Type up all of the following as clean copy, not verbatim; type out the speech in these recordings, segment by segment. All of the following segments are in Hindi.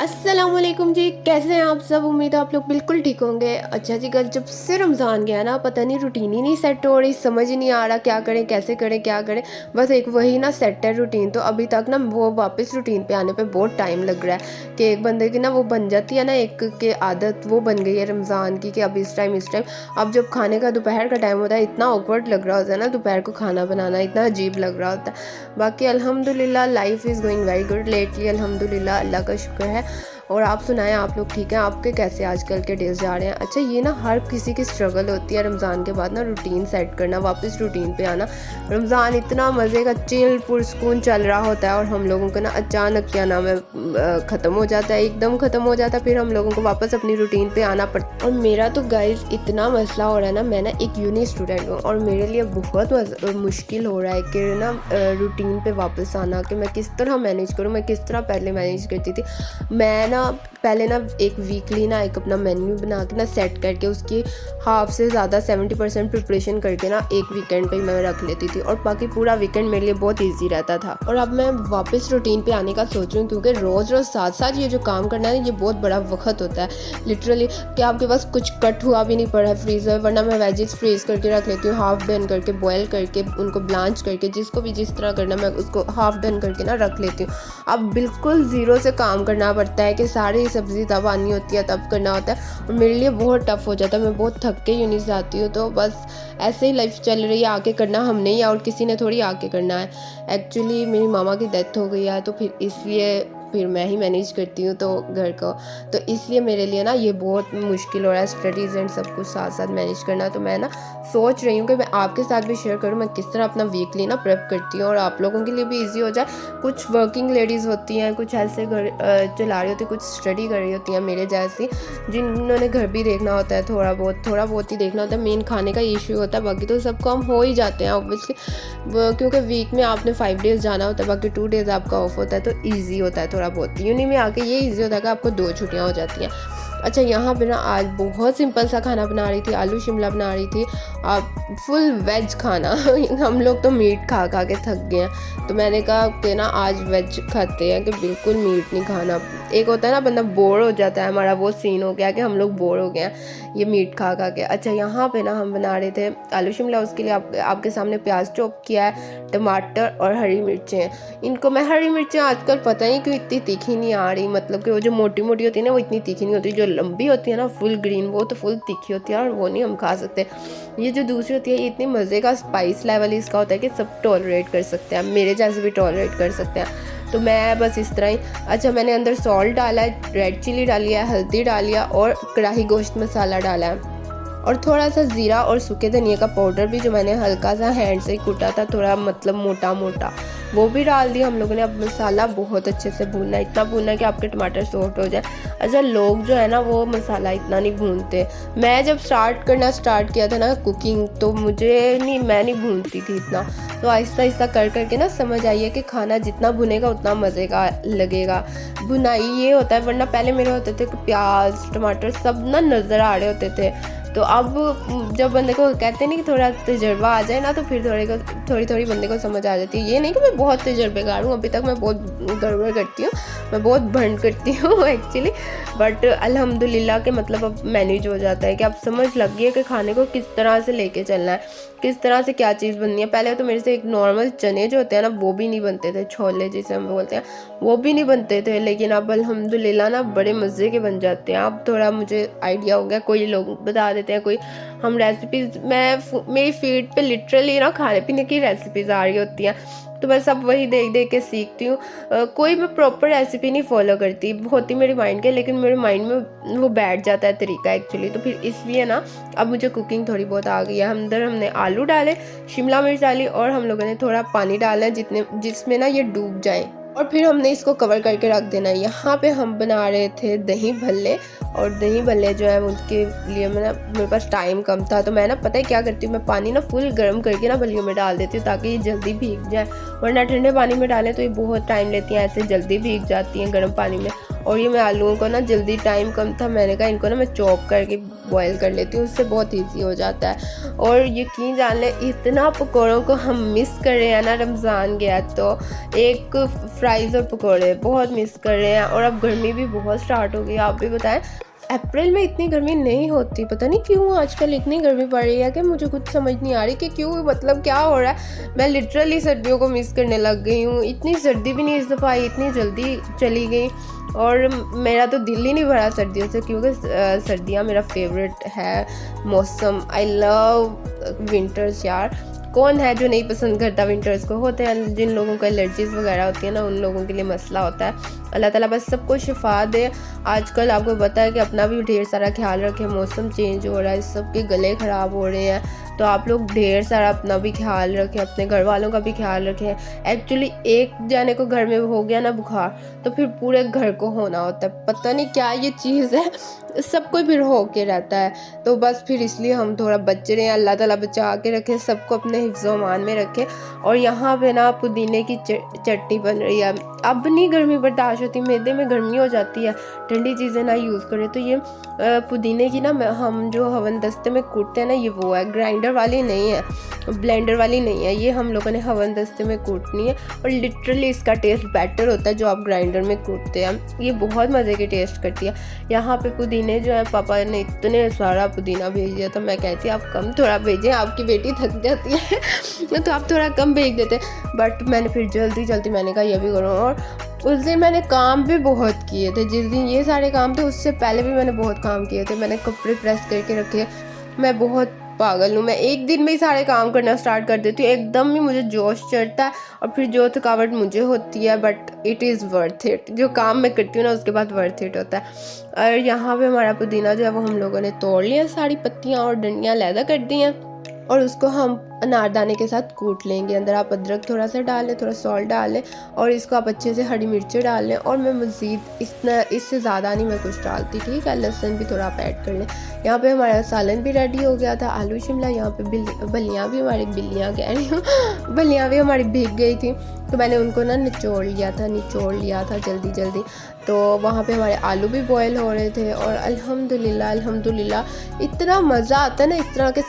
अस्सलामुअलैकुम जी, कैसे हैं आप सब। उम्मीद है आप लोग बिल्कुल ठीक होंगे। अच्छा जी, कल जब से रमज़ान गया ना, पता नहीं रूटीन ही नहीं सेट हो रही, समझ ही नहीं आ रहा क्या करें, कैसे करें, क्या करें। बस एक वही ना सेट है रूटीन, तो अभी तक ना वो वापस रूटीन पे आने पे बहुत टाइम लग रहा है कि एक बंदे की ना वो बन जाती है ना, एक के आदत वो बन गई है रमज़ान की कि अब इस टाइम अब जब खाने का दोपहर का टाइम होता है, इतना ऑकवर्ड लग रहा होता है ना दोपहर को खाना बनाना, इतना अजीब लग रहा होता है। बाकी अल्हम्दुलिल्लाह life is going very good lately, अल्हम्दुलिल्लाह, अल्लाह का शुक्र है। और आप सुनाएं, आप लोग ठीक हैं, आपके कैसे आजकल के डेज जा रहे हैं। अच्छा, ये ना हर किसी की स्ट्रगल होती है रमज़ान के बाद ना रूटीन सेट करना, वापस रूटीन पे आना। रमज़ान इतना मज़े का चिल पुरस्कून चल रहा होता है और हम लोगों का ना अचानक क्या नाम है ख़त्म हो जाता है, एकदम ख़त्म हो जाता है। फिर हम लोगों को वापस अपनी रूटीन पे आना पड़ता है। और मेरा तो गाइस इतना मसला हो रहा है ना, मैं ना एक यूनी स्टूडेंट हूँ और मेरे लिए बहुत मुश्किल हो रहा है कि ना रूटीन पे वापस आना, कि मैं किस तरह मैनेज करूँ। मैं किस तरह पहले मैनेज करती थी। मैं ना पहले ना एक वीकली ना एक अपना मेन्यू बना के ना सेट करके उसकी हाफ से ज़्यादा 70% प्रिपरेशन करके ना एक वीकेंड पे मैं रख लेती थी और बाकी पूरा वीकेंड मेरे लिए बहुत इजी रहता था। और अब मैं वापस रूटीन पे आने का सोच रही हूँ, क्योंकि रोज़ रोज़ साथ साथ ये जो काम करना है ये बहुत बड़ा वक्त होता है लिटरली, कि आपके पास कुछ कट हुआ भी नहीं पड़ा है फ्रीज़र, वरना मैं वेजिस फ्रीज़ करके रख लेती हूँ, हाफ डन करके बॉयल करके उनको ब्लांच करके, जिसको भी जिस तरह करना मैं उसको हाफ डन करके ना रख लेती हूँ। अब बिल्कुल ज़ीरो से काम करना पड़ता है कि सारी सब्ज़ी तब आनी होती है, तब करना होता है और मेरे लिए बहुत टफ हो जाता है। मैं बहुत थक के यूनिट से आती हूँ, तो बस ऐसे ही लाइफ चल रही है। आके करना हमने ही और किसी ने थोड़ी आके करना है। एक्चुअली मेरी मामा की डेथ हो गई है, तो फिर मैं ही मैनेज करती हूँ तो घर को, तो इसलिए मेरे लिए ना ये बहुत मुश्किल हो रहा है स्टडीज़ एंड सब कुछ साथ साथ मैनेज करना। तो मैं ना सोच रही हूँ कि मैं आपके साथ भी शेयर करूँ मैं किस तरह अपना वीकली ना प्रेप करती हूँ और आप लोगों के लिए भी ईजी हो जाए। कुछ वर्किंग लेडीज़ होती हैं, कुछ ऐसे घर चला रही होती, कुछ स्टडी कर रही होती हैं मेरे जैसी, जिन्होंने घर भी देखना होता है, थोड़ा बहुत ही देखना होता है। मेन खाने का इशू होता है, बाकी तो सब काम हो ही जाते हैं ऑब्वियसली, क्योंकि वीक में आपने 5 डेज़ जाना होता है, बाकी 2 डेज़ आपका ऑफ होता है, तो ईजी होता है थोड़ा बहुत। यूनी में आके ये ईजी होता है कि आपको 2 छुट्टियाँ हो जाती हैं। अच्छा, यहाँ पे ना आज बहुत सिंपल सा खाना बना रही थी, आलू शिमला बना रही थी, फुल वेज खाना हम लोग तो मीट खा खा के थक गए हैं, तो मैंने कहा कि ना आज वेज खाते हैं, कि बिल्कुल मीट नहीं खाना। एक होता है ना बंदा बोर हो जाता है, हमारा वो सीन हो गया कि हम लोग बोर हो गए हैं ये मीट खा खा के। अच्छा, यहाँ पे ना हम बना रहे थे आलू शिमला, उसके लिए आपके सामने प्याज चॉप किया है, टमाटर और हरी मिर्चें। इनको मैं हरी मिर्चें आजकल पता नहीं क्यों इतनी तीखी नहीं आ रही, मतलब कि वो जो मोटी मोटी होती है ना वो इतनी तीखी नहीं होती, जो लंबी होती है ना फुल ग्रीन वो तो फुल तीखी होती है और वो नहीं हम खा सकते। ये जो दूसरी होती है ये इतनी मज़े का स्पाइस लेवल इसका होता है कि सब टॉलरेट कर सकते हैं, मेरे जैसे भी टॉलरेट कर सकते हैं। तो मैं बस इस तरह ही। अच्छा, मैंने अंदर सॉल्ट डाला है, रेड चिली डाली है, हल्दी डाली है और कढ़ाई गोश्त मसाला डाला है और थोड़ा सा ज़ीरा और सूखे धनिया का पाउडर भी जो मैंने हल्का सा हैंड से कूटा था, थोड़ा मतलब मोटा मोटा, वो भी डाल दिया हम लोगों ने। अब मसाला बहुत अच्छे से भूनना है, इतना भूनना है कि आपके टमाटर सॉफ्ट हो जाए। अच्छा, लोग जो है ना वो मसाला इतना नहीं भूनते। मैं जब स्टार्ट किया था ना कुकिंग, तो मैं नहीं भूनती थी इतना, तो आहिस्ता आहिस्ता कर करके ना समझ आई है कि खाना जितना भुनेगा उतना मज़े का लगेगा। भुनाई ये होता है, वरना पहले मेरे होते थे कि प्याज टमाटर सब ना नज़र आ रहे होते थे। तो अब जब बंदे को कहते नहीं कि थोड़ा तजर्बा आ जाए ना, तो फिर थोड़ी थोड़ी बंदे को समझ आ जाती है। ये नहीं कि मैं बहुत तजर्बेकार हूँ, अभी तक मैं बहुत गड़बड़ करती हूँ, मैं बहुत भंड करती हूँ एक्चुअली, बट अल्हम्दुलिल्लाह के मतलब अब मैनेज हो जाता है कि अब समझ लग गई है कि खाने को किस तरह से लेके चलना है, किस तरह से क्या चीज़ बननी है। पहले तो मेरे से एक नॉर्मल चने जो होते हैं ना वो भी नहीं बनते थे, छोले जिसे हम बोलते हैं, वो भी नहीं बनते थे, लेकिन अब अल्हम्दुलिल्लाह ना बड़े मज़े के बन जाते हैं। अब थोड़ा मुझे आइडिया हो गया, कोई लोग बता देते हैं, कोई हम रेसिपीज़, मेरी फीड पे लिटरली ना खाने पीने की रेसिपीज़ आ रही होती हैं, तो बस अब वही देख देख के सीखती हूँ। कोई मैं प्रॉपर रेसिपी नहीं फॉलो करती, होती मेरे माइंड के, लेकिन मेरे माइंड में वो बैठ जाता है तरीका एक्चुअली, तो फिर इसलिए ना अब मुझे कुकिंग थोड़ी बहुत आ गई है। हमने आलू डाले, शिमला मिर्च डाली और हम लोगों ने थोड़ा पानी डाला है जिसमें ना ये डूब जाए, और फिर हमने इसको कवर करके रख देना है। यहाँ पे हम बना रहे थे दही भल्ले, और दही भल्ले जो है उनके लिए मेरे पास टाइम कम था, तो मैं ना पता है क्या करती हूँ, मैं पानी ना फुल गर्म करके ना भल्लियों में डाल देती हूँ ताकि ये जल्दी भीग जाए, वरना ठंडे पानी में डालें तो ये बहुत टाइम लेती हैं, ऐसे जल्दी भीग जाती हैं गर्म पानी में। और ये मैं आलूओं को ना जल्दी, टाइम कम था, मैंने कहा इनको ना मैं चॉप करके बॉयल कर लेती हूँ, उससे बहुत ईजी हो जाता है। और यकीन जान लें इतना पकौड़ों को हम मिस कर रहे हैं ना, रमज़ान गया तो एक फ्राइज़ और पकौड़े बहुत मिस कर रहे हैं। और अब गर्मी भी बहुत स्टार्ट हो गई, आप भी बताएं। अप्रैल में इतनी गर्मी नहीं होती, पता नहीं क्यों आजकल इतनी गर्मी पड़ रही है कि मुझे कुछ समझ नहीं आ रही कि क्यों, मतलब क्या हो रहा है। मैं लिटरली सर्दियों को मिस करने लग गई हूँ। इतनी सर्दी भी नहीं इस दफ़ा आई, इतनी जल्दी चली गई और मेरा तो दिल ही नहीं भरा सर्दियों से, क्योंकि सर्दियाँ मेरा फेवरेट है मौसम। आई लव विंटर्स यार। कौन है जो नहीं पसंद करता विंटर्स को। होते हैं जिन लोगों को एलर्जीज़ वगैरह होती है ना, उन लोगों के लिए मसला होता है। अल्लाह ताला बस सबको शिफा दे। आजकल आपको पता है कि अपना भी ढेर सारा ख्याल रखें, मौसम चेंज हो रहा है, सबके गले ख़राब हो रहे हैं, तो आप लोग ढेर सारा अपना भी ख्याल रखें, अपने घर वालों का भी ख्याल रखें। एक्चुअली एक जाने को घर में हो गया ना बुखार, तो फिर पूरे घर को होना होता है। पता नहीं क्या ये चीज़ है, सबको फिर हो के रहता है। तो बस फिर इसलिए हम थोड़ा बच रहे हैं। अल्लाह ताला बचा के रखे, सबको अपने हिफ्ज़ व अमान में रखे। और यहाँ पे ना पुदीने की चटनी बन रही है। अब नहीं गर्मी बर्दाश्त होती, मैदे में गर्मी हो जाती है, ठंडी चीज़ें ना यूज़ करें। तो ये पुदीने की ना हम जो हवन दस्ते में कूटते हैं ना, ये वो है, ग्राइंडर वाली नहीं है, ब्लेंडर वाली नहीं है, ये हम लोगों ने हवन दस्ते में कूटनी है। और लिटरली इसका टेस्ट बेटर होता है जो आप ग्राइंडर में कूटते हैं, ये बहुत मज़े की टेस्ट करती है। यहाँ पे पुदीने जो है, पापा ने इतने सारा पुदीना भेज दिया, तो मैं कहती आप कम थोड़ा भेजें, आपकी बेटी थक जाती है तो आप थोड़ा कम भेज देते। बट मैंने फिर जल्दी मैंने कहा ये भी करूँ। और उस दिन मैंने काम भी बहुत किए थे, जिस दिन ये सारे काम थे उससे पहले भी मैंने बहुत काम किए थे। मैंने कपड़े प्रेस करके रखे, मैं बहुत पागल हूँ। मैं एक दिन में ही सारे काम करना स्टार्ट कर देती हूँ, एकदम ही मुझे जोश चढ़ता है और फिर जो थकावट मुझे होती है, but it is worth it. जो काम मैं करती हूँ ना उसके बाद वर्थ इट होता है। और यहाँ पे हमारा पुदीना जो है वो हम लोगों ने तोड़ लिया, सारी पत्तियाँ और डंडियाँ अलहदा कर दी हैं और उसको हम अनारदाने के साथ कूट लेंगे। अंदर आप अदरक थोड़ा सा डाल लें, थोड़ा सॉल्ट डाल लें और इसको आप अच्छे से हरी मिर्चें डाल लें। और मैं मज़ीद इससे ज़्यादा नहीं मैं कुछ डालती, ठीक है। लहसुन भी थोड़ा आप ऐड कर लें। यहाँ पे हमारा सालन भी रेडी हो गया था, आलू शिमला। यहाँ पे बलियाँ भी हमारी, बिल्लियाँ कह रही हूँ बलियाँ भी हमारी भीग गई थी, तो मैंने उनको ना निचोड़ लिया था जल्दी। तो वहाँ पे हमारे आलू भी बॉयल हो रहे थे और अल्हम्दुलिल्लाह इतना मज़ा आता है ना इस तरह के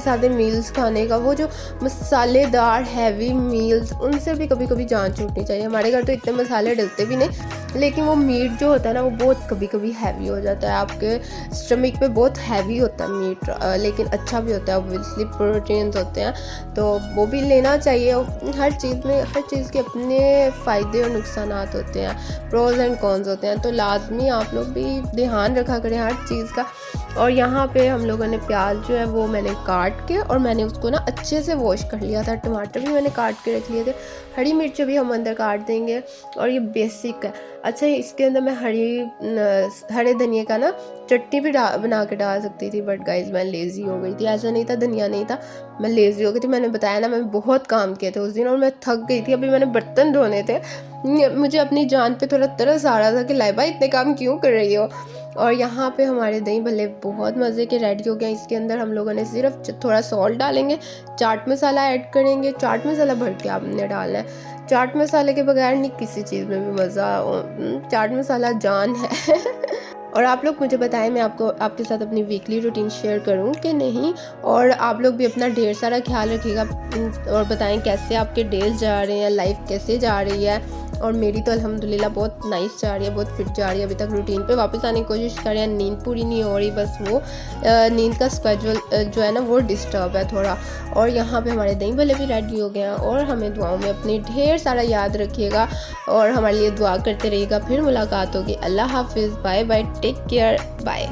सादे मील्स खाने का। वो जो मसालेदार हैवी मील्स, उनसे भी कभी कभी जान छूटनी चाहिए। हमारे घर तो इतने मसाले डलते भी नहीं, लेकिन वो मीट जो होता है ना वो बहुत कभी कभी हैवी हो जाता है, आपके स्टमक पे बहुत हैवी होता है मीट, लेकिन अच्छा भी होता है, ऑब्वियसली प्रोटीन्स होते हैं, तो वो भी लेना चाहिए। हर चीज़ के अपने फ़ायदे और नुकसान होते हैं, प्रोज एंड कॉन्स होते हैं, तो लाजमी आप लोग भी ध्यान रखा करें हर चीज़ का। और यहाँ पे हम लोगों ने प्याज जो है वो मैंने काट के और मैंने उसको ना अच्छे से वॉश कर लिया था। टमाटर भी मैंने काट के रख लिए थे, हरी मिर्च भी हम अंदर काट देंगे। और ये बेसिक है। अच्छा, इसके अंदर मैं हरे धनिया का ना चटनी भी बना के डाल सकती थी, बट गाइज मैं लेज़ी हो गई थी। ऐसा नहीं था धनिया नहीं था, मैं लेज़ी हो गई थी। मैंने बताया ना, मैंने बहुत काम किए थे उस दिन और मैं थक गई थी। अभी मैंने बर्तन धोने थे, मुझे अपनी जान पे थोड़ा तरस आ रहा था कि लाइबा इतने काम क्यों कर रही हो। और यहाँ पे हमारे दही भल्ले बहुत मज़े के रेडी हो गए। इसके अंदर हम लोगों ने सिर्फ थोड़ा सॉल्ट डालेंगे, चाट मसाला ऐड करेंगे। चाट मसाला भर के आपने डालना है, चाट मसाले के बगैर नहीं किसी चीज़ में भी मज़ा। चाट मसाला जान है और आप लोग मुझे बताएं, मैं आपके साथ अपनी वीकली रूटीन शेयर करूं कि नहीं। और आप लोग भी अपना ढेर सारा ख्याल रखिएगा और बताएं कैसे आपके डेज जा रहे हैं, लाइफ कैसे जा रही है। और मेरी तो अल्हम्दुलिल्लाह बहुत नाइस जा रही है, बहुत फिट जा रही है। अभी तक रूटीन पे वापस आने की कोशिश कर रहे हैं, नींद पूरी नहीं हो रही, बस वो नींद का स्केड्यूल जो है ना वो डिस्टर्ब है थोड़ा। और यहाँ पे हमारे दही भल्ले भी रेडी हो गए हैं। और हमें दुआओं में अपनी ढेर सारा याद रखिएगा और हमारे लिए दुआ करते रहिएगा। फिर मुलाकात होगी। अल्लाह हाफिज़, bye bye, take care, bye.